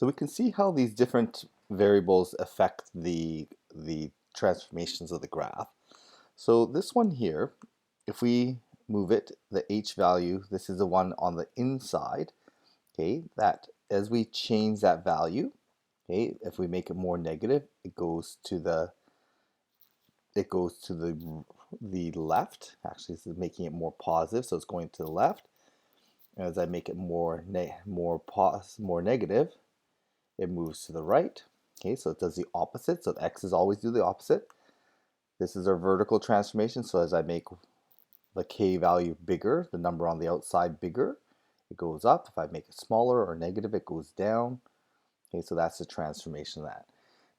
So we can see how these different variables affect the transformations of the graph. So this one here, if we move it, the h value, this is the one on the inside, okay, that as we change that value, okay, if we make it more negative, it goes to the left. Actually, this is making it more positive, so it's going to the left. As I make it more negative, it moves to the right. Okay, so it does the opposite. So the x's always do the opposite. This is our vertical transformation. So as I make the k value bigger, the number on the outside bigger, it goes up. If I make it smaller or negative, it goes down. Okay, so that's the transformation of that.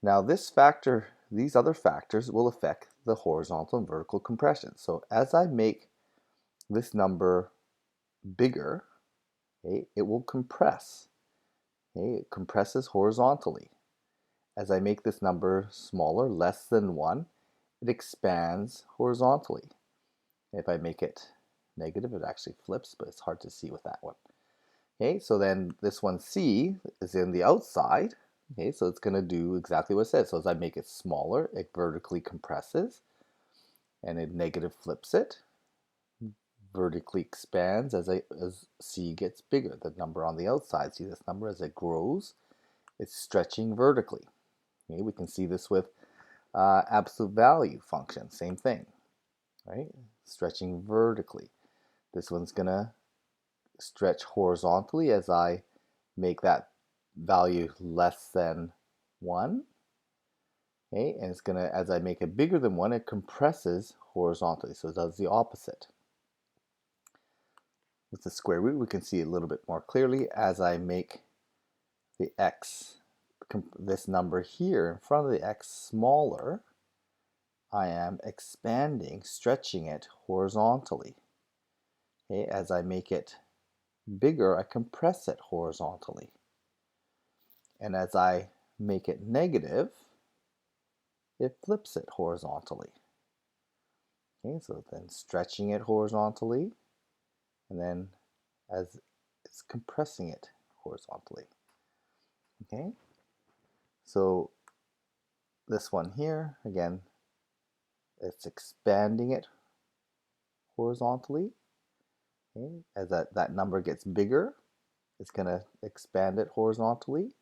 Now this factor, these other factors will affect the horizontal and vertical compression. So as I make this number bigger, okay, it will compress. Okay, it compresses horizontally. As I make this number smaller, less than 1, it expands horizontally. If I make it negative, it actually flips, but it's hard to see with that one. Okay, so then this one C is in the outside. Okay, so it's going to do exactly what it says. So as I make it smaller, it vertically compresses, and it negative flips it. Vertically expands as C gets bigger. The number on the outside, see this number as it grows, it's stretching vertically. Okay, we can see this with absolute value function, same thing, right? Stretching vertically. This one's gonna stretch horizontally as I make that value less than 1. Okay, and it's gonna, as I make it bigger than 1, it compresses horizontally, so it does the opposite. With the square root, we can see it a little bit more clearly. As I make the x, this number here in front of the x smaller, I am expanding, stretching it horizontally. Okay, as I make it bigger, I compress it horizontally. And as I make it negative, it flips it horizontally. Okay, so then stretching it horizontally, and then as it's compressing it horizontally. Okay, so this one here, again, it's expanding it horizontally. Okay, as that number gets bigger, it's going to expand it horizontally.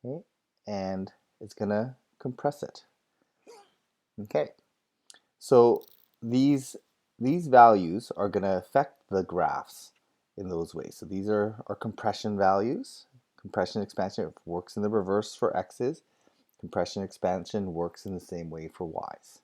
Okay, and it's going to compress it. Okay, so these values are going to affect the graphs in those ways. So these are our compression values. Compression expansion, it works in the reverse for x's. Compression expansion works in the same way for y's.